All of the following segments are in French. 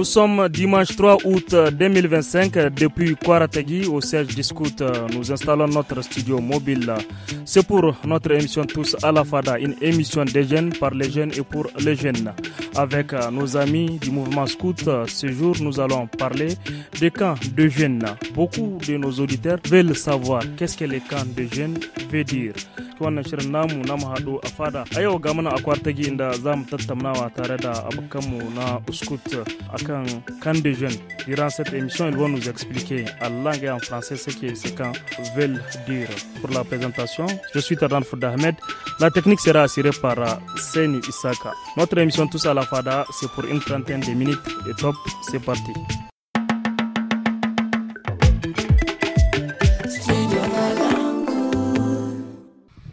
Nous sommes dimanche 3 août 2025 depuis Kwaratagi au siège du Scout. Nous installons notre studio mobile. C'est pour notre émission Tous à la Fada, une émission des jeunes par les jeunes et pour les jeunes. Avec nos amis du mouvement Scout, ce jour nous allons parler des camps de jeunes. Beaucoup de nos auditeurs veulent savoir qu'est-ce que les camps de jeunes veut dire. Wannan shirin namu na mahado a fada a yau ga mana a Kwartagi inda za mu tattaunawa tare da abokanmu na Scout akan camp de jeunes. Durant cette émission, ils vont nous expliquer en langue et en français ce que ces camps veulent dire. Pour la présentation, je suis Tadan Fouda Ahmed. La technique sera assurée par Seni Isaka. Notre émission Tous à la Fada, c'est pour une trentaine de minutes et top, c'est parti.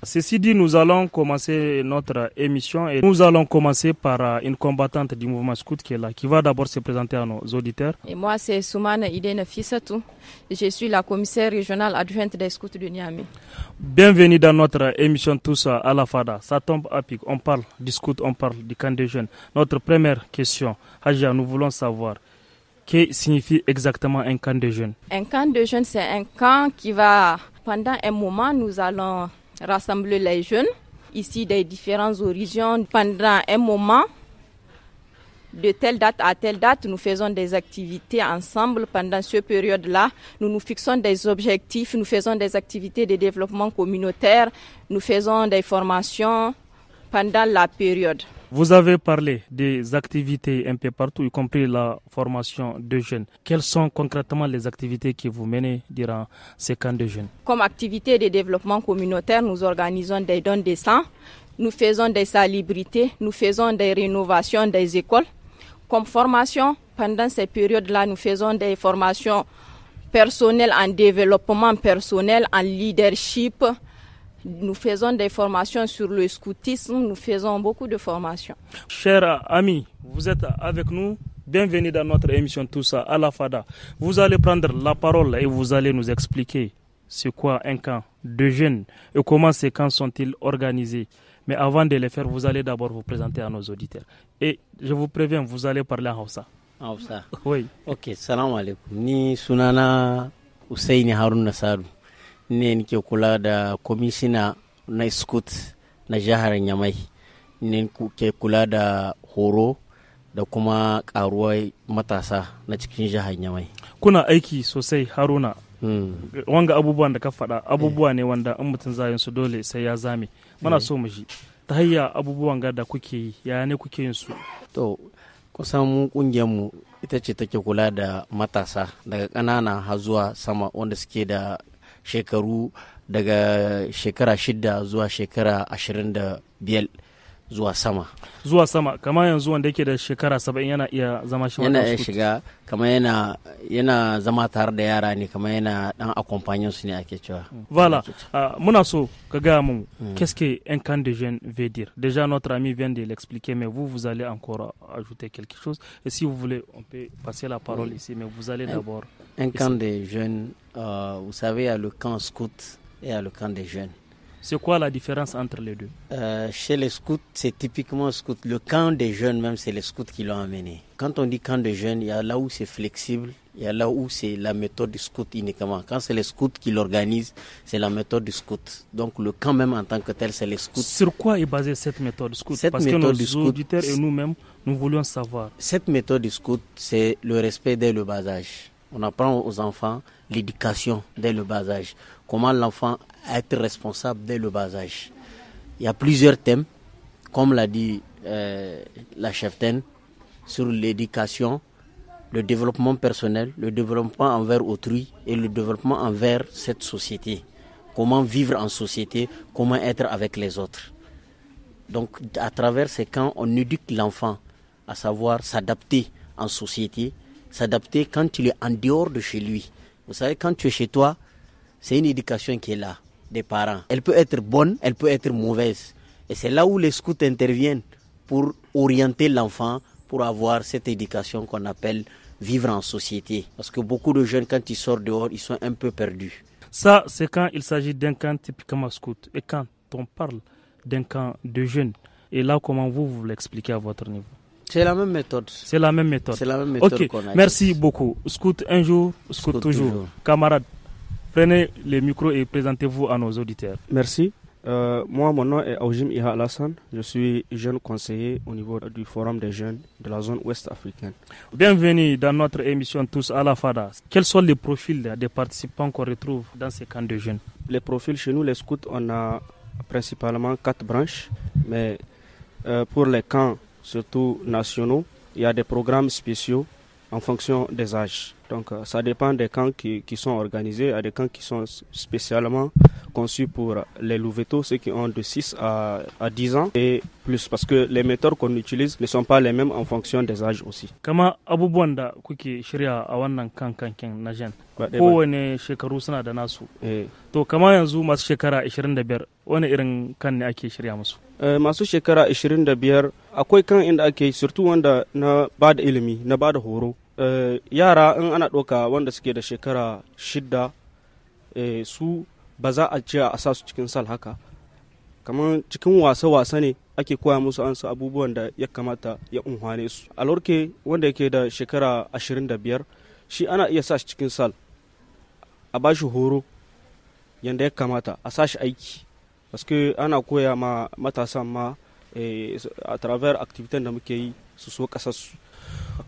Ceci dit, nous allons commencer notre émission et nous allons commencer par une combattante du mouvement Scout qui est là, qui va d'abord se présenter à nos auditeurs. Et moi, c'est Soumana Idena Fissatou. Je suis la commissaire régionale adjointe des Scouts de Niamey. Bienvenue dans notre émission Tous à la Fada. Ça tombe à pic. On parle du Scout, on parle du camp des jeunes. Notre première question, Hadja, nous voulons savoir que signifie exactement un camp de jeunes. Un camp de jeunes, c'est un camp qui va, pendant un moment, nous allons rassembler les jeunes ici des différents horizons pendant un moment. De telle date à telle date, nous faisons des activités ensemble. Pendant cette période-là, nous nous fixons des objectifs, nous faisons des activités de développement communautaire, nous faisons des formations pendant la période. Vous avez parlé des activités un peu partout, y compris la formation de jeunes. Quelles sont concrètement les activités que vous menez durant ces camps de jeunes? Comme activité de développement communautaire, nous organisons des dons de sang, nous faisons des salubrités, nous faisons des rénovations des écoles. Comme formation, pendant ces périodes-là, nous faisons des formations personnelles en développement personnel, en leadership. Nous faisons des formations sur le scoutisme, nous faisons beaucoup de formations. Chers amis, vous êtes avec nous. Bienvenue dans notre émission Tous à la Fada. Vous allez prendre la parole et vous allez nous expliquer c'est quoi un camp de jeunes et comment ces camps sont-ils organisés. Mais avant de les faire, vous allez d'abord vous présenter à nos auditeurs. Et je vous préviens, vous allez parler en Hausa. En Hausa? Oui. Ok, salam alaikum. Ni sunana Usaini Haruna Sadu. Ne nike kula da komishina na Scout na jihar Nyamai. Ne ke kula da horo da kuma karuwar matasa na cikin jihar Nyamai. Kuna aiki sosai Haruna. Wanga abubuwan da ka faɗa abubuwa ne wanda in mutum zayin su dole sai ya zame. Muna so mu ji ta hayya abubuwan da kuke yi yaya ne kuke yin su? To kusan mu kungiyar mu ita ce take kula da matasa daga ƙanana har zuwa sama wanda suke da shekaru daga shekara 6 zuwa shekara 25 zuwa sama. Zuwa sama, kamar yanzu wanda yake da shekara 70 yana iya zama shi yana iya shiga, kamar yana zama tare da yara ne, kamar yana dan accompagner su ne ake cewa. Voilà, muna so ka gaya mu qu'est-ce que un camp de jeunes veut dire. Déjà notre ami vient de l'expliquer, mais vous allez encore ajouter quelque chose. Et si vous voulez, on peut passer la parole ici, mais vous allez d'abord. Un camp de jeunes, vous savez, il y a le camp scout et il y a le camp des jeunes. C'est quoi la différence entre les deux? Chez les scouts, c'est typiquement scout. Le camp des jeunes, même, c'est les scouts qui l'ont amené. Quand on dit camp des jeunes, il y a là où c'est flexible, il y a là où c'est la méthode du scout uniquement. Quand c'est les scouts qui l'organisent, c'est la méthode du scout. Donc le camp même en tant que tel, c'est les scouts. Sur quoi est basée cette méthode du scout? Parce que nos auditeurs et nous-mêmes, nous voulions savoir. Cette méthode du scout, c'est le respect dès le bas âge. On apprend aux enfants l'éducation dès le bas âge. Comment l'enfant être responsable dès le bas âge. Il y a plusieurs thèmes, comme l'a dit la cheftaine, sur l'éducation, le développement personnel, le développement envers autrui et le développement envers cette société. Comment vivre en société, comment être avec les autres. Donc à travers ces camps, on éduque l'enfant à savoir s'adapter en société, s'adapter quand il est en dehors de chez lui. Vous savez, quand tu es chez toi, c'est une éducation qui est là, des parents. Elle peut être bonne, elle peut être mauvaise. Et c'est là où les scouts interviennent pour orienter l'enfant, pour avoir cette éducation qu'on appelle vivre en société. Parce que beaucoup de jeunes, quand ils sortent dehors, ils sont un peu perdus. Ça, c'est quand il s'agit d'un camp typiquement scout. Et quand on parle d'un camp de jeunes, et là, comment vous l'expliquez à votre niveau? C'est la même méthode. C'est la même méthode. C'est la même méthode Ok, qu'on a. merci beaucoup. Scout un jour, scout toujours. Camarades, prenez le micro et présentez-vous à nos auditeurs. Merci. Moi, mon nom est Aoujim Iha Alassane. Je suis jeune conseiller au niveau du Forum des jeunes de la zone ouest africaine. Bienvenue dans notre émission Tous à la Fada. Quels sont les profils des participants qu'on retrouve dans ces camps de jeunes? Les profils chez nous, les scouts, on a principalement 4 branches. Mais pour les camps, surtout nationaux, il y a des programmes spéciaux en fonction des âges. Donc ça dépend des camps qui sont organisés. Il y a des camps qui sont spécialement conçus pour les louveteaux, ceux qui ont de 6 à 10 ans et plus, parce que les méthodes qu'on utilise ne sont pas les mêmes en fonction des âges aussi. Kama abubuwan da kuke shirya a wannan kankin na jen, kowane shekaru suna da nasu. To kama yanzu masu shekara 25 wani irin kan ne ake shirya musu? Masu shekara 25 akwai kan inda ake surtu wanda na ba da ilimi, na ba da horo. Yara in ana ɗauka wanda suke da shekara 6 su ba za a ce a sa su cikin sal haka, kamar cikin wasa-wasa ne ake koya musu an su abubuwan da ya kamata ya unhwane su. A lorke wanda yake da shekara 25 shi ana iya sa shi cikin sal a ba shi horo yanda ya kamata, a sa shi aiki, paske ana koya ma matasan ma a travers activités da muke yi su so kasarsu.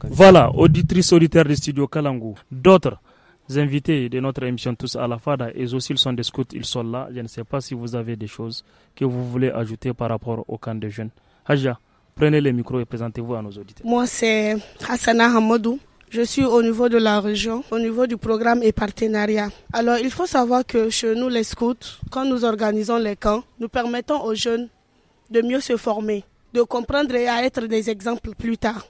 Voilà, auditrices, auditeurs du studio Kalangu. D'autres invités de notre émission Tous à la Fada, et aussi ils sont des scouts, ils sont là. Je ne sais pas si vous avez des choses que vous voulez ajouter par rapport au camp de jeunes. Haja, prenez le micro et présentez-vous à nos auditeurs. Moi, c'est Hassana Hamadou. Je suis au niveau de la région, au niveau du programme et partenariat. Alors, il faut savoir que chez nous, les scouts, quand nous organisons les camps, nous permettons aux jeunes de mieux se former, de comprendre et à être des exemples plus tard.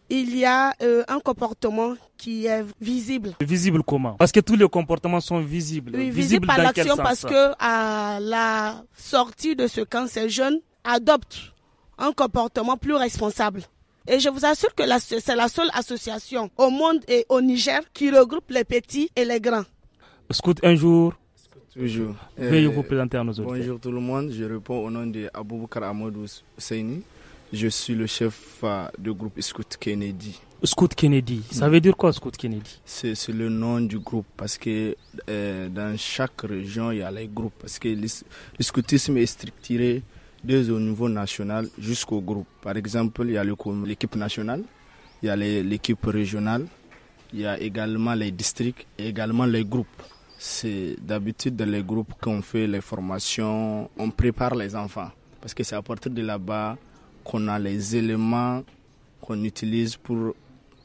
Il y a un comportement qui est visible. Visible comment? Parce que tous les comportements sont visibles. Oui, visible par l'action, parce que à la sortie de ce camp, ces jeunes adoptent un comportement plus responsable. Et je vous assure que c'est la seule association au monde et au Niger qui regroupe les petits et les grands. Scout un jour. Toujours. Veuillez vous présenter à nos auditeurs. Bonjour tout le monde, je réponds au nom de Aboubakar Amadou Seini. Je suis le chef du groupe Scout Kennedy. Scout Kennedy, ça veut dire quoi Scout Kennedy? C'est le nom du groupe parce que dans chaque région il y a les groupes. Parce que le scoutisme est structuré dès au niveau national jusqu'au groupe. Par exemple, il y a l'équipe nationale, il y a l'équipe régionale, il y a également les districts et également les groupes. C'est d'habitude dans les groupes qu'on fait les formations, on prépare les enfants. Parce que c'est à partir de là-bas qu'on a les éléments qu'on utilise pour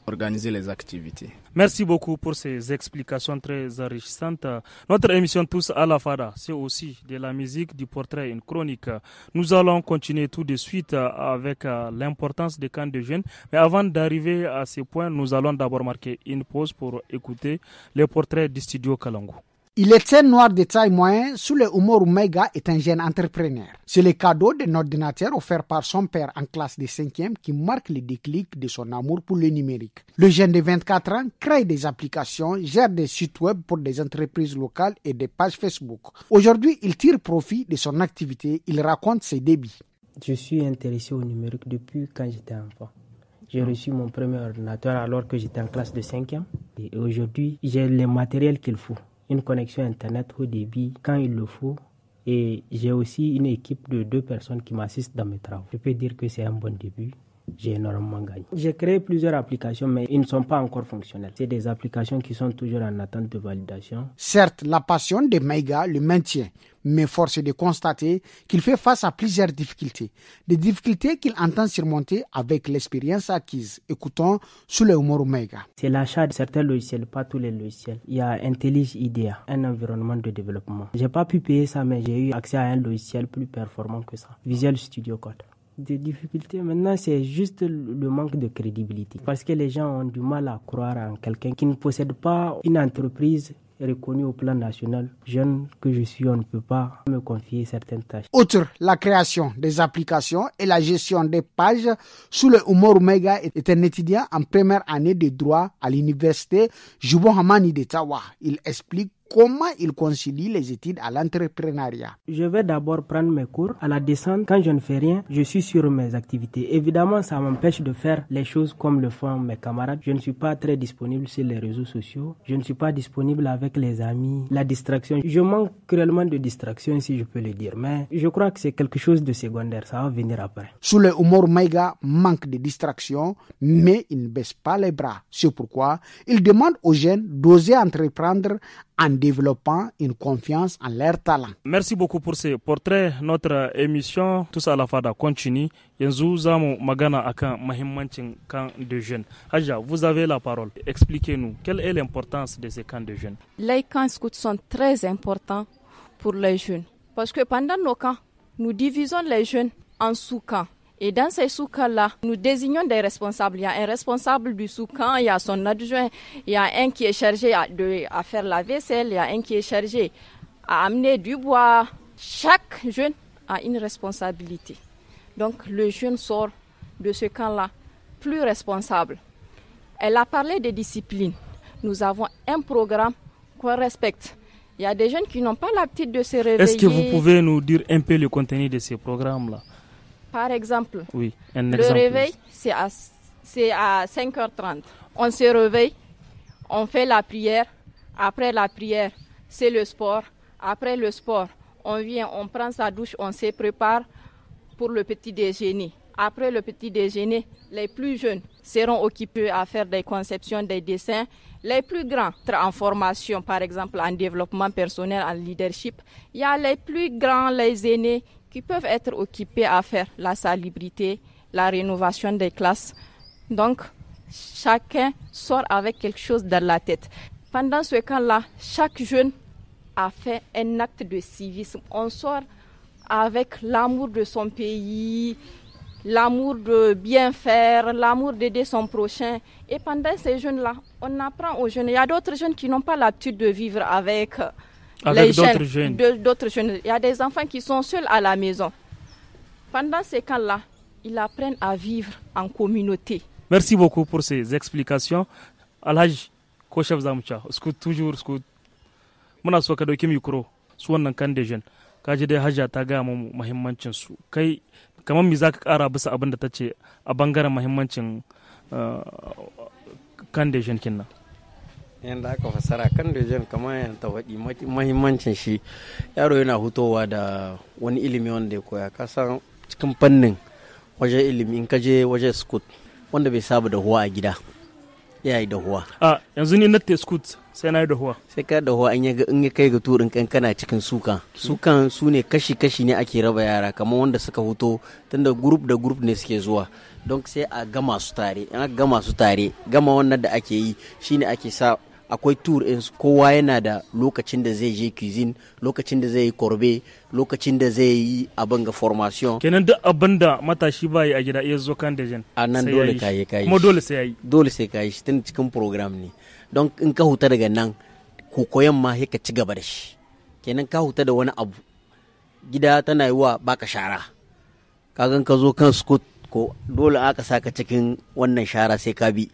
organiser les activités. Merci beaucoup pour ces explications très enrichissantes. Notre émission Tous à la Fada, c'est aussi de la musique, du portrait, une chronique. Nous allons continuer tout de suite avec l'importance des camps de jeunes. Mais avant d'arriver à ce point, nous allons d'abord marquer une pause pour écouter les portraits du studio Kalangu. Il était noir de taille moyenne, Souley Oumarou Maïga est un jeune entrepreneur. C'est le cadeau d'un ordinateur offert par son père en classe de 5e qui marque le déclic de son amour pour le numérique. Le jeune de 24 ans crée des applications, gère des sites web pour des entreprises locales et des pages Facebook. Aujourd'hui, il tire profit de son activité, il raconte ses débuts. Je suis intéressé au numérique depuis quand j'étais enfant. J'ai reçu mon premier ordinateur alors que j'étais en classe de 5e. Et aujourd'hui, j'ai le matériel qu'il faut. Une connexion Internet haut débit quand il le faut. Et j'ai aussi une équipe de 2 personnes qui m'assistent dans mes travaux. Je peux dire que c'est un bon début. J'ai énormément gagné. J'ai créé plusieurs applications, mais ils ne sont pas encore fonctionnelles. C'est des applications qui sont toujours en attente de validation. Certes, la passion de Maïga le maintient, mais force est de constater qu'il fait face à plusieurs difficultés. Des difficultés qu'il entend surmonter avec l'expérience acquise. Écoutons Souley Oumarou Maïga. C'est l'achat de certains logiciels, pas tous les logiciels. Il y a Intellige IDEA, un environnement de développement. J'ai pas pu payer ça, mais j'ai eu accès à un logiciel plus performant que ça. Visual Studio Code. Des difficultés maintenant, c'est juste le manque de crédibilité, parce que les gens ont du mal à croire en quelqu'un qui ne possède pas une entreprise reconnue au plan national. Jeune que je suis, on ne peut pas me confier certaines tâches. Outre la création des applications et la gestion des pages, Souley Oumarou Maïga est un étudiant en première année de droit à l'université Jubo Hamani de Tawa. Il explique comment ils concilient les études à l'entrepreneuriat. Je vais d'abord prendre mes cours. À la descente, quand je ne fais rien, je suis sur mes activités. Évidemment, ça m'empêche de faire les choses comme le font mes camarades. Je ne suis pas très disponible sur les réseaux sociaux. Je ne suis pas disponible avec les amis. La distraction, je manque cruellement de distraction, si je peux le dire. Mais je crois que c'est quelque chose de secondaire. Ça va venir après. Souley Oumar Maïga manque de distraction, mais il ne baisse pas les bras. C'est pourquoi il demande aux jeunes d'oser entreprendre en développant une confiance en leur talent. Merci beaucoup pour ces portraits. Notre émission Tous à la Fada continue. Yanzu zamu magana akan mahimmancin camp de jeunes. Haja, vous avez la parole. Expliquez-nous, quelle est l'importance de ces camps de jeunes? Les camps scouts sont très importants pour les jeunes. Parce que pendant nos camps, nous divisons les jeunes en sous-camps. Et dans ces sous-camps-là, nous désignons des responsables. Il y a un responsable du sous-camp, il y a son adjoint, il y a un qui est chargé à faire la vaisselle, il y a un qui est chargé à amener du bois. Chaque jeune a une responsabilité. Donc le jeune sort de ce camp-là plus responsable. Elle a parlé de discipline. Nous avons un programme qu'on respecte. Il y a des jeunes qui n'ont pas l'habitude de se réveiller. Est-ce que vous pouvez nous dire un peu le contenu de ces programmes-là? Par exemple, oui, le réveil, c'est à 5h30. On se réveille, on fait la prière. Après la prière, c'est le sport. Après le sport, on vient, on prend sa douche, on se prépare pour le petit déjeuner. Après le petit déjeuner, les plus jeunes seront occupés à faire des conceptions, des dessins. Les plus grands, en formation, par exemple, en développement personnel, en leadership. Il y a les plus grands, les aînés, qui peuvent être occupés à faire la salubrité, la rénovation des classes. Donc, chacun sort avec quelque chose dans la tête. Pendant ce camp-là, chaque jeune a fait un acte de civisme. On sort avec l'amour de son pays, l'amour de bien faire, l'amour d'aider son prochain. Et pendant ces jeunes-là, on apprend aux jeunes. Il y a d'autres jeunes qui n'ont pas l'habitude de vivre avec d'autres jeunes. Il y a des enfants qui sont seuls à la maison. Pendant ces camps-là, ils apprennent à vivre en communauté. Merci beaucoup pour ces explications. Alhaji, ko chef zamucha, scout toujours scout. Muna so ka dauki micro su wannan kan da jeunes. Ka ji dai Hajja ta ga mu muhimmancin su. Kai kamar me zaka kara bisa abin da tace a bangaren muhimmancin kan da jeunes kinnan? Yanda aka fasara kan da jan kamar yana ta faɗi mahimmancin shi, yaro yana hutowa da wani ilimi wanda ya koya. Ka san cikin fannin wajen ilimi in ka je wajen scout wanda bai saba da huwa a gida ya yi da huwa. Yanzu ni na te scout sai na yi da huwa. Sai ka da huwa in ya kai ga turin kana cikin sukan su ne kashi ne ake raba yara kamar wanda suka huto tunda group da group ne suke zuwa. Don sai a gama su tare, in aka gama su tare, gama wannan da ake yi shine ake sa akwai tour in kowa yana da lokacin da zai je cuisine, lokacin da zai yi corbe, lokacin da zai yi abin ga formation. Kenan duk abin da matashi ba yi a gida iya zo kan da jan. A nan dole ka yi. Kuma dole sai ya yi. Dole sai ka yi shi tun cikin program ne. Don in ka huta daga nan, koyon ma ka ci gaba da shi. Kenan ka huta da wani abu. Gida tana yi wa baka shara. Kagan ka zo kan scout ko dole aka saka cikin wannan shara sai ka bi.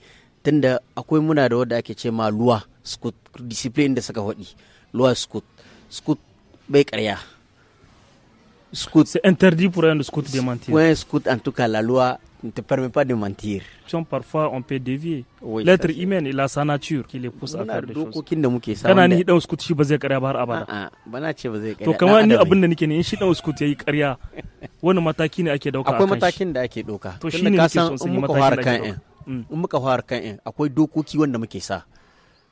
Tunda akwai muna da wadda ake ce ma luwa scout discipline da suka faɗi luwa scout bai ƙarya. C'est interdit pour un scout de mentir. Pour un scout, en tout cas, la loi ne te permet pas de mentir. Parfois, on peut dévier. Oui, l'être humain, il a sa nature qui les pousse à faire des choses. Kana ni dan scout shi ba zai ƙarya ba har abada. Bana ce ba zai ƙarya. To kamar ni abin da nake ne in shi dan scout yayi ƙarya wani mataki ne ake dauka? Akwai matakin da ake dauka. To shi ne nake son sai matakin da ake dauka. In muka fara kan akwai dokoki wanda muke sa.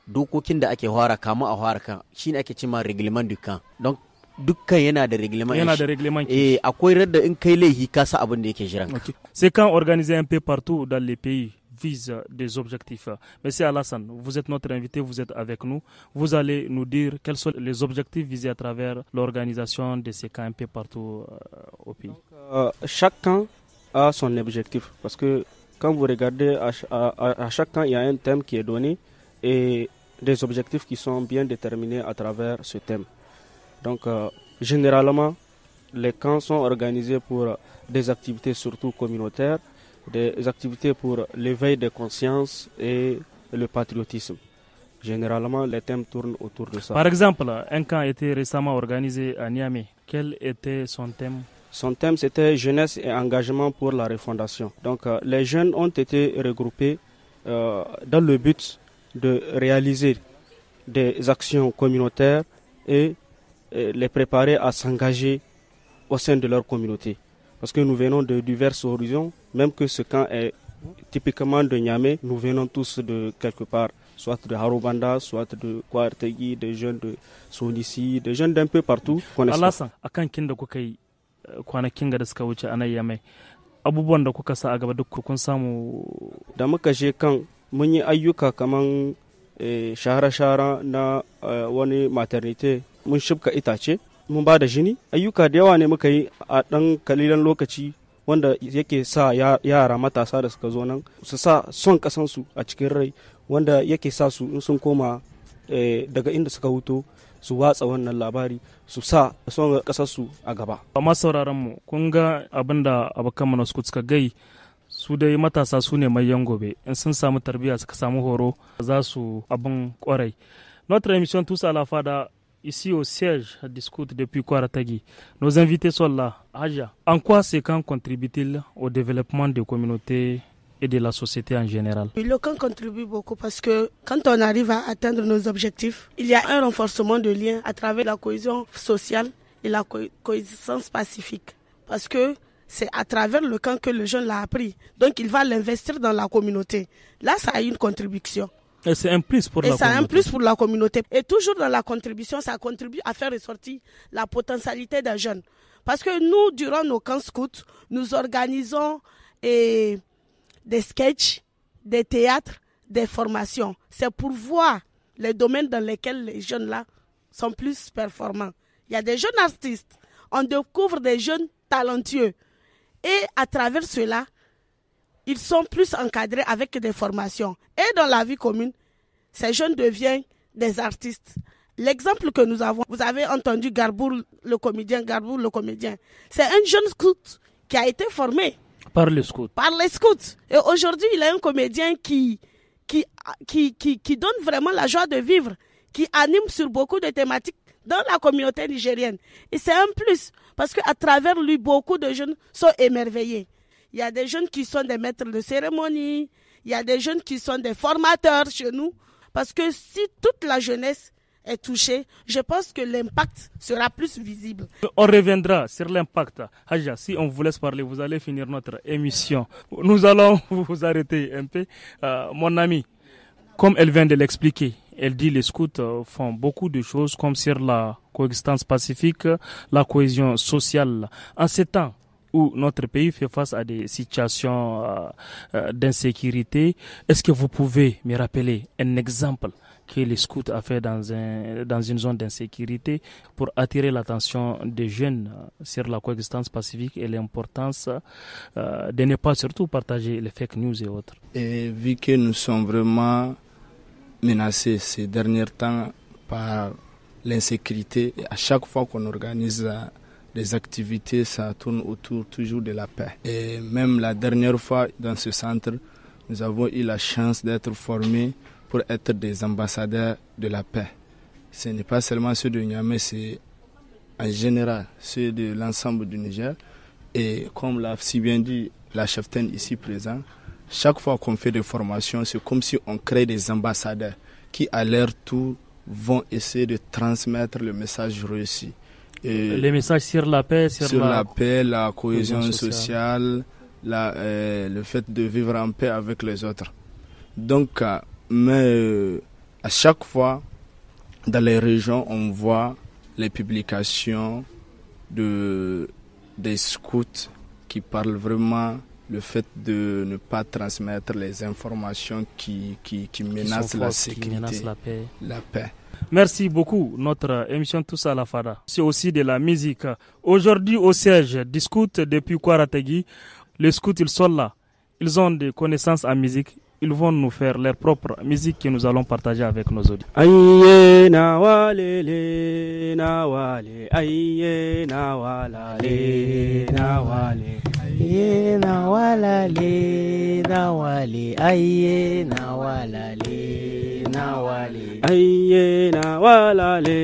Dokokin da ake fara kama a fara kan shine ake cewa reglement du camp. Donc dukkan yana da reglement. Yana da reglement. Akwai radda in kai laihi ka sa abin da yake jiran ka. C'est quand organisé un peu partout dans les pays vise des objectifs. Monsieur Alassane, vous êtes notre invité, vous êtes avec nous. Vous allez nous dire quels sont les objectifs visés à travers l'organisation de ces camps un peu partout au pays. Donc, chaque camp a son objectif parce que quand vous regardez à chaque camp, il y a un thème qui est donné et des objectifs qui sont bien déterminés à travers ce thème. Donc, généralement, les camps sont organisés pour des activités surtout communautaires, des activités pour l'éveil des consciences et le patriotisme. Généralement, les thèmes tournent autour de ça. Par exemple, un camp a été récemment organisé à Niamey. Quel était son thème? Son thème, c'était jeunesse et engagement pour la refondation. Donc, les jeunes ont été regroupés dans le but de réaliser des actions communautaires et les préparer à s'engager au sein de leur communauté. Parce que nous venons de diverses horizons, même que ce camp est typiquement de Niamey, nous venons tous de quelque part, soit de Harobanda, soit de Kouartegui, des jeunes de Sonissi, des jeunes d'un peu partout. Alasan, akan kin da kuka yi kwanakin da suka wuce a nan Yamai, abubuwan da kuka sa a gaba duk kun samu? Da muka je kan mun yi ayyuka kaman shahara-shahara na wani maternity, mun shibka itace, mun ba da jini. Ayyuka da yawa ne muka yi a ɗan kalilan lokaci wanda yake sa yara matasa da suka zo nan su sa son kasansu a cikin rai, wanda yake sa su in sun koma daga inda suka huto su watsa wannan labari, su sa son kasarsu a gaba. Amma sauraron mu kun ga abin da abokan mu suka gai, su dai matasa su ne mayan gobe, in sun samu tarbiyya suka samu horo za su abin kwarai. Notre émission Tous à la Fada ici au siège discute depuis Kouartegui. Nos invités sont là. Aja, en quoi ces camps contribuent-ils au développement des communautés et de la société en général? Le camp contribue beaucoup parce que quand on arrive à atteindre nos objectifs, il y a un renforcement de liens à travers la cohésion sociale et la coexistence pacifique. Parce que c'est à travers le camp que le jeune l'a appris. Donc il va l'investir dans la communauté. Là, ça a une contribution. Et c'est un plus pour la communauté. Et c'est un plus pour la communauté. Et toujours dans la contribution, ça contribue à faire ressortir la potentialité d'un jeune. Parce que nous, durant nos camps scouts, nous organisons des sketchs, des théâtres, des formations. C'est pour voir les domaines dans lesquels les jeunes-là sont plus performants. Il y a des jeunes artistes. On découvre des jeunes talentueux. Et à travers cela, ils sont plus encadrés avec des formations. Et dans la vie commune, ces jeunes deviennent des artistes. L'exemple que nous avons, vous avez entendu Garbour le comédien. C'est un jeune scout qui a été formé par les scouts. Et aujourd'hui, il est un comédien qui donne vraiment la joie de vivre, qui anime sur beaucoup de thématiques dans la communauté nigérienne. Et c'est un plus, parce qu'à travers lui, beaucoup de jeunes sont émerveillés. Il y a des jeunes qui sont des maîtres de cérémonie, il y a des jeunes qui sont des formateurs chez nous. Parce que si toute la jeunesse est touchée, je pense que l'impact sera plus visible. On reviendra sur l'impact. Haja, si on vous laisse parler, vous allez finir notre émission. Nous allons vous arrêter un peu. Mon ami, comme elle vient de l'expliquer, elle dit les scouts font beaucoup de choses comme sur la coexistence pacifique, la cohésion sociale. En ces temps où notre pays fait face à des situations d'insécurité, est-ce que vous pouvez me rappeler un exemple que les scouts a fait dans une zone d'insécurité pour attirer l'attention des jeunes sur la coexistence pacifique et l'importance de ne pas surtout partager les fake news et autres? Et vu que nous sommes vraiment menacés ces derniers temps par l'insécurité, à chaque fois qu'on organise des activités, ça tourne autour toujours de la paix. Et même la dernière fois dans ce centre, nous avons eu la chance d'être formés pour être des ambassadeurs de la paix. Ce n'est pas seulement ceux de Niamey, c'est en général ceux de l'ensemble du Niger. Et comme l'a si bien dit la cheftaine ici présente, chaque fois qu'on fait des formations, c'est comme si on crée des ambassadeurs qui à leur tour vont essayer de transmettre le message reçu. Et les messages sur la paix, sur la paix, la cohésion sociale, le fait de vivre en paix avec les autres. Donc, mais à chaque fois, dans les régions, on voit les publications des scouts qui parlent vraiment le fait de ne pas transmettre les informations qui menacent la sécurité, la paix. Merci beaucoup. Notre émission Tous à la Fada, c'est aussi de la musique. Aujourd'hui au siège, discute depuis Kouartegui. Les scouts, ils sont là. Ils ont des connaissances en musique. Ils vont nous faire leur propre musique que nous allons partager avec nos auditeurs. Aïe na wale na wale, aïe na wala le na wale, aïe na wala le na wale, aïe na wala le nawale ayye nawalale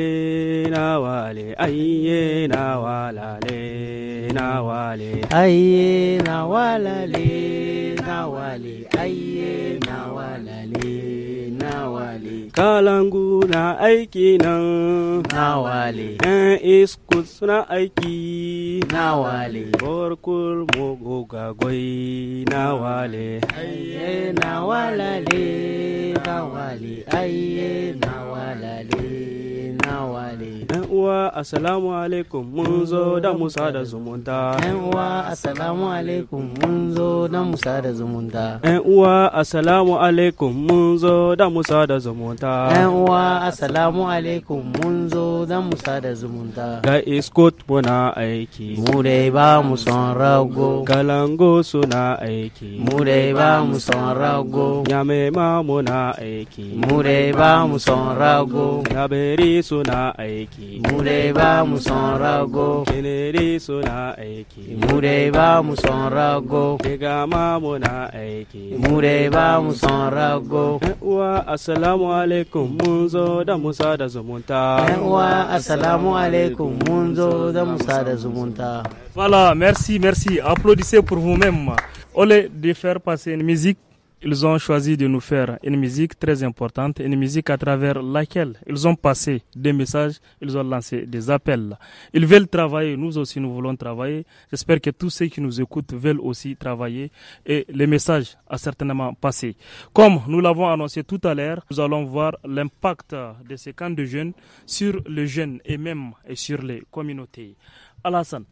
nawale ayye nawalale nawale ayye nawalale nawale ayye nawalale nawale kalangu na aiki nan nawale iskut suna aiki nawale borkul mogo gagwai nawale ayye nawalale nawale ayye nawalale nawale uwa assalamu alaikum mun zo da musa da zumunta uwa assalamu alaikum mun zo da musa da zumunta uwa assalamu alaikum mun zo da musa da zumunta uwa assalamu alaikum mun zo da musa da zumunta ga iskot muna aiki mu dai ba mu son rago kalango suna aiki mu dai ba mu son rago nyame ma muna aiki mu dai ba mu son rago yaberi suna aiki mu dai ba mu son rago keneri suna aiki mu dai ba mu son rago diga ma muna aiki mu dai ba mu son rago uwa assalamu alaikum mun zo da musa da zumunta uwa assalamu alaikum mun zo da musa da zumunta. Voilà, merci, merci. Applaudissez pour vous-même. Au lieu de faire passer une musique, ils ont choisi de nous faire une musique très importante, une musique à travers laquelle ils ont passé des messages, ils ont lancé des appels. Ils veulent travailler, nous aussi nous voulons travailler. J'espère que tous ceux qui nous écoutent veulent aussi travailler et le message a certainement passé. Comme nous l'avons annoncé tout à l'heure, nous allons voir l'impact de ces camps de jeunes sur les jeunes et même et sur les communautés. Alassane,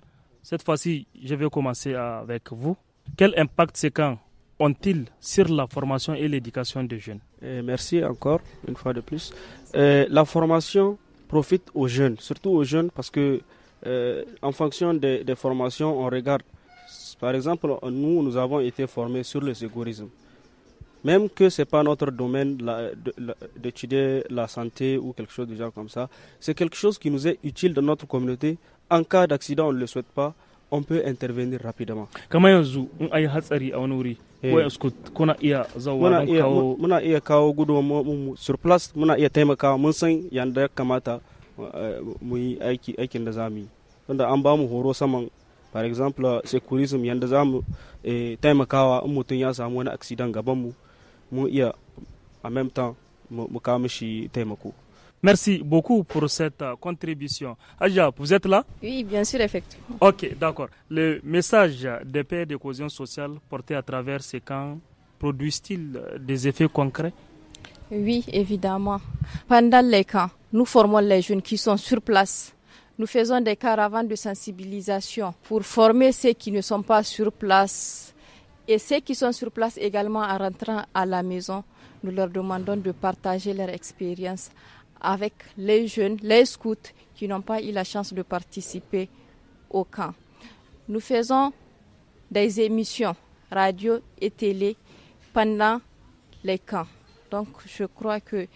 cette fois-ci, je vais commencer avec vous. Quel impact ces camps ont-ils sur la formation et l'éducation des jeunes? Merci encore, une fois de plus. La formation profite aux jeunes, surtout aux jeunes, parce que en fonction des formations, on regarde. Par exemple, nous avons été formés sur le secourisme. Même que ce n'est pas notre domaine d'étudier la santé ou quelque chose de genre comme ça, c'est quelque chose qui nous est utile dans notre communauté. En cas d'accident, on ne le souhaite pas, on peut intervenir rapidement. Kamar yanzu in ayi hatsari a wani wuri ko escort kuna iya zawa muna iya kawo gudunmu sur place, muna iya taimakawa, mun san yanda ya kamata mu yi aikin da zamu yi. Tunda an ba mu horo saman par exemple secourism yanda zamu taimakawa in mutum ya samu wani accident gaban mu mun iya en même temps mu kawo mishi taimako. Merci beaucoup pour cette contribution. Aja, vous êtes là? Oui, bien sûr, effectivement. Ok, d'accord. Le message de paix et de cohésion sociale porté à travers ces camps produit-il des effets concrets? Oui, évidemment. Pendant les camps, nous formons les jeunes qui sont sur place. Nous faisons des caravanes de sensibilisation pour former ceux qui ne sont pas sur place. Et ceux qui sont sur place également, en rentrant à la maison, nous leur demandons de partager leur expérience avec les jeunes, les scouts qui n'ont pas eu la chance de participer au camp. Nous faisons des émissions radio et télé pendant les camps. Donc je crois que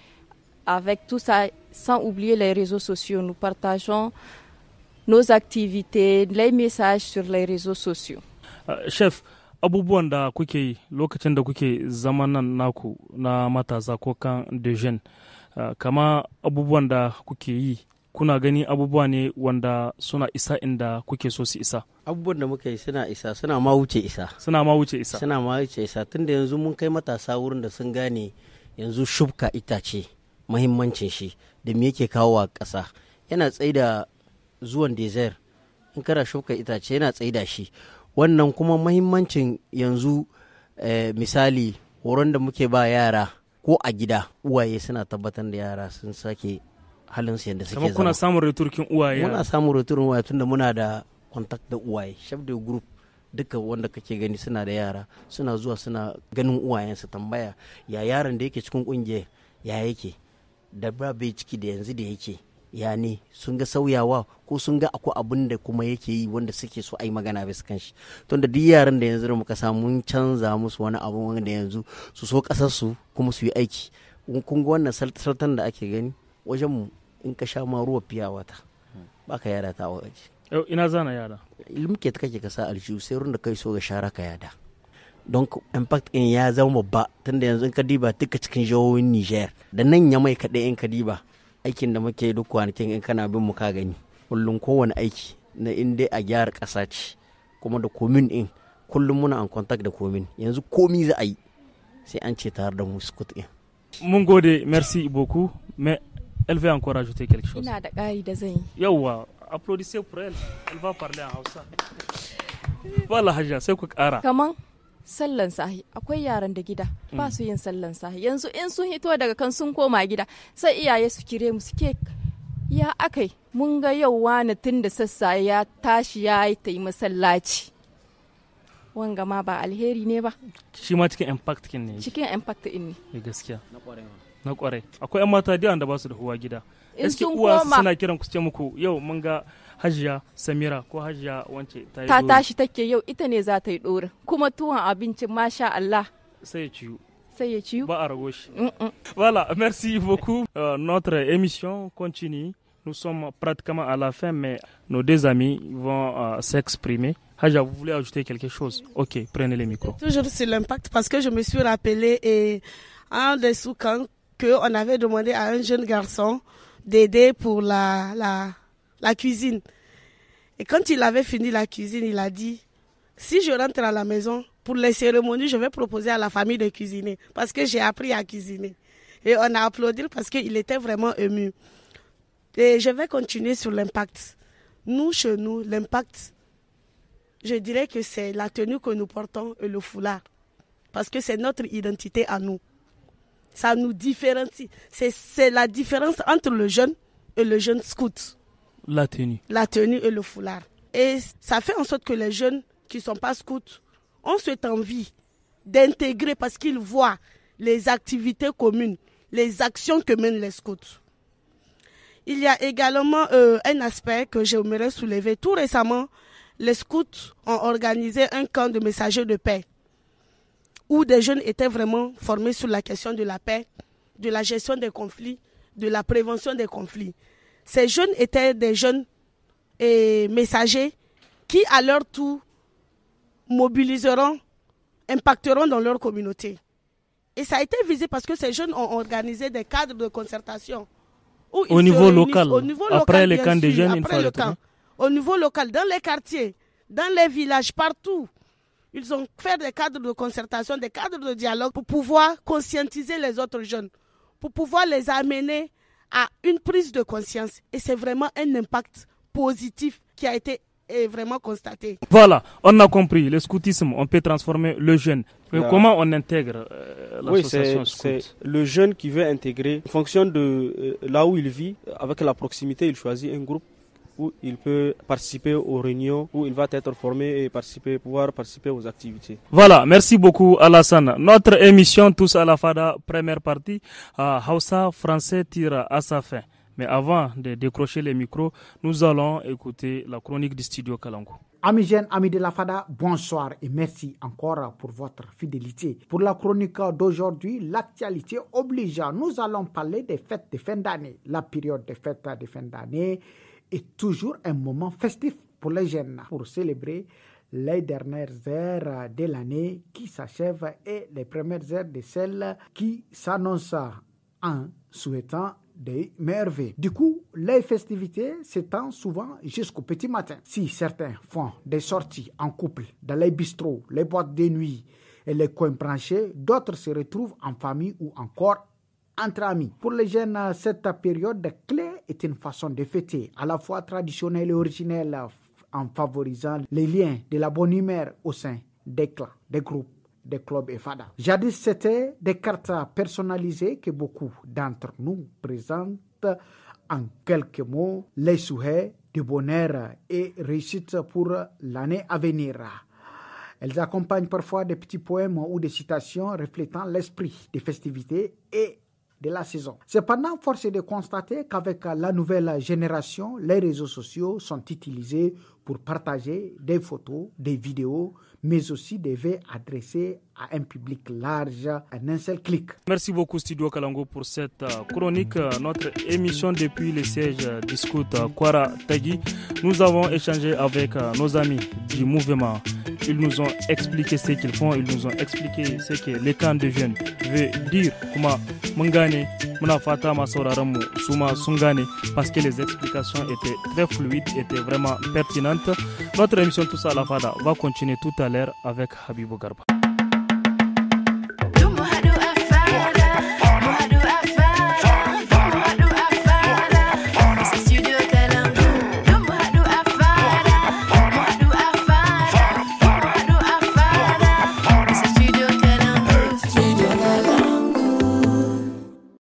avec tout ça, sans oublier les réseaux sociaux, nous partageons nos activités, les messages sur les réseaux sociaux. Chef, abubuwan da kuke yi lokacin da kuke zaman nan naku na matasa ko kan de jeunes, kama abubuwan da kuke yi kuna gani abubuwa ne wanda suna isa inda kuke so su isa? Abubuwan da muka yi suna isa, suna ma wuce isa. Suna ma wuce isa. Suna ma wuce isa, tunda yanzu mun kai matasa wurin da sun gane yanzu shubka itace muhimmancin shi da me yake kawo wa ƙasa. Yana tsaida zuwan desert, in kana shubka itace yana tsaida shi. Wannan kuma muhimmancin yanzu misali horon da muke ba yara ko a gida uwaye suna tabbatar da yara sun sake halin su yadda suke zama. Kuna samun returkin uwaye? Muna samun returkin uwaye tunda muna da contact da uwaye. Chef de group duka wanda kake gani suna da yara, suna zuwa suna ganin uwayen su tambaya ya yaron da yake cikin kungiyar ya yake, da ba bai ciki da yanzu da yake ya ne, sun ga sauyawa ko sun ga akwai abin da kuma yake yi wanda suke so a yi magana bisa kan shi. Tunda duk yaran da yanzu da muka samu mun canza musu wani abu wanda yanzu su so kasar su kuma su yi aiki. Kun ga wannan saltan da ake gani wajen mu, in ka sha ma ruwa fiya wata baka yada ta waje. Ina zana yada? Muke ta kake ka sa aljihu sai ruwan da kai so ga shara ka yada. donc impact in ya zama babba tunda yanzu in ka diba duka cikin jihohin Niger da nan Yamai kaɗai in ka diba aikin da muke duk kwanakin in kana bin mu ka gani kullum kowane aiki na inda a gyara ƙasa ce kuma da komin in kullum muna en contact da komin yanzu komi za a yi sai an ce tare da mu scout in. Mun gode, merci beaucoup, mais elle veut encore ajouter quelque chose. Ina da ƙari da zan yi. Yawwa, applaudissez pour elle, elle va parler en Hausa. Wala Hajja sai ku ƙara. Kaman sallan sahi akwai yaran da gida ba su yin sallan sahi yanzu in sun hito daga kan sun koma gida sai iyaye su kire mu suke ya akai mun ga yau wani tun da sassa ya tashi ya yi ta yi masallaci wanga ma ba alheri ne ba shi ma cikin impact kin ne cikin impact in ne gaskiya na kwarai akwai yan mata da ba su da huwa gida eske uwa suna kiran ku ce muku yau mun ga Hajiya Samira ko Hajiya wance ta tashi take yau ita ne za ta yi dora kuma tuwon abincin masha Allah sai ya ciyu ba a rago shi. Voilà, merci beaucoup. Notre émission continue. Nous sommes pratiquement à la fin, mais nos deux amis vont s'exprimer. Haja, vous voulez ajouter quelque chose? Ok, prenez le micro. Toujours sur l'impact, parce que je me suis rappelé et en dessous quand on avait demandé à un jeune garçon d'aider pour la cuisine. Et quand il avait fini la cuisine, il a dit, si je rentre à la maison, pour les cérémonies, je vais proposer à la famille de cuisiner, parce que j'ai appris à cuisiner. Et on a applaudi parce qu'il était vraiment ému. Et je vais continuer sur l'impact. Nous, chez nous, l'impact, je dirais que c'est la tenue que nous portons et le foulard. Parce que c'est notre identité à nous. Ça nous différencie. C'est la différence entre le jeune et le jeune scout. La tenue. La tenue et le foulard. Et ça fait en sorte que les jeunes qui ne sont pas scouts ont cette envie d'intégrer parce qu'ils voient les activités communes, les actions que mènent les scouts. Il y a également un aspect que j'aimerais soulever. Tout récemment, les scouts ont organisé un camp de messagers de paix où des jeunes étaient vraiment formés sur la question de la paix, de la gestion des conflits, de la prévention des conflits. Ces jeunes étaient des jeunes messagers qui, à leur tour, mobiliseront, impacteront dans leur communauté. Et ça a été visé parce que ces jeunes ont organisé des cadres de concertation. Au niveau local, après les camps des jeunes, au niveau local, dans les quartiers, dans les villages, partout. Ils ont fait des cadres de concertation, des cadres de dialogue pour pouvoir conscientiser les autres jeunes, pour pouvoir les amener à une prise de conscience. Et c'est vraiment un impact positif qui a été vraiment constaté. Voilà, on a compris. Le scoutisme, on peut transformer le jeune. Mais comment on intègre l'association scout? C'est le jeune qui veut intégrer en fonction de là où il vit. Avec la proximité, il choisit un groupe où il peut participer aux réunions, où il va être formé et pouvoir participer aux activités. Voilà, merci beaucoup Alassane. Notre émission Tous à la Fada, première partie, Hausa français tire à sa fin. Mais avant de décrocher les micros, nous allons écouter la chronique du studio Kalangu. Amis jeunes, amis de la Fada, bonsoir et merci encore pour votre fidélité. Pour la chronique d'aujourd'hui, l'actualité obligeant, nous allons parler des fêtes de fin d'année. La période des fêtes de fin d'année est toujours un moment festif pour les jeunes pour célébrer les dernières heures de l'année qui s'achèvent et les premières heures de celles qui s'annoncent en souhaitant des meilleurs vœux. Du coup, les festivités s'étendent souvent jusqu'au petit matin. Si certains font des sorties en couple dans les bistrots, les boîtes de nuit et les coins branchés, d'autres se retrouvent en famille ou encore entre amis. Pour les jeunes, cette période clé est une façon de fêter à la fois traditionnelle et originelle en favorisant les liens de la bonne humeur au sein des clans, des groupes, des clubs et fada. Jadis, c'était des cartes personnalisées que beaucoup d'entre nous présentent en quelques mots les souhaits de bonheur et réussite pour l'année à venir. Elles accompagnent parfois des petits poèmes ou des citations reflétant l'esprit des festivités et de la saison. Cependant, force est de constater qu'avec la nouvelle génération, les réseaux sociaux sont utilisés pour partager des photos, des vidéos, mais aussi des vœux adressés à un public large en un seul clic. Merci beaucoup Studio Kalango pour cette chronique. Notre émission depuis le siège discute Kwara Tagi. Nous avons échangé avec nos amis du mouvement. Ils nous ont expliqué ce qu'ils font, ils nous ont expliqué ce que les camps de jeunes veut dire. Kuma mungane, muna fata ma sauraron mu suma sungane, parce que les explications étaient très fluides, étaient vraiment pertinentes. Notre émission Tous à la Fada va continuer tout à l'heure avec Habibou Garba.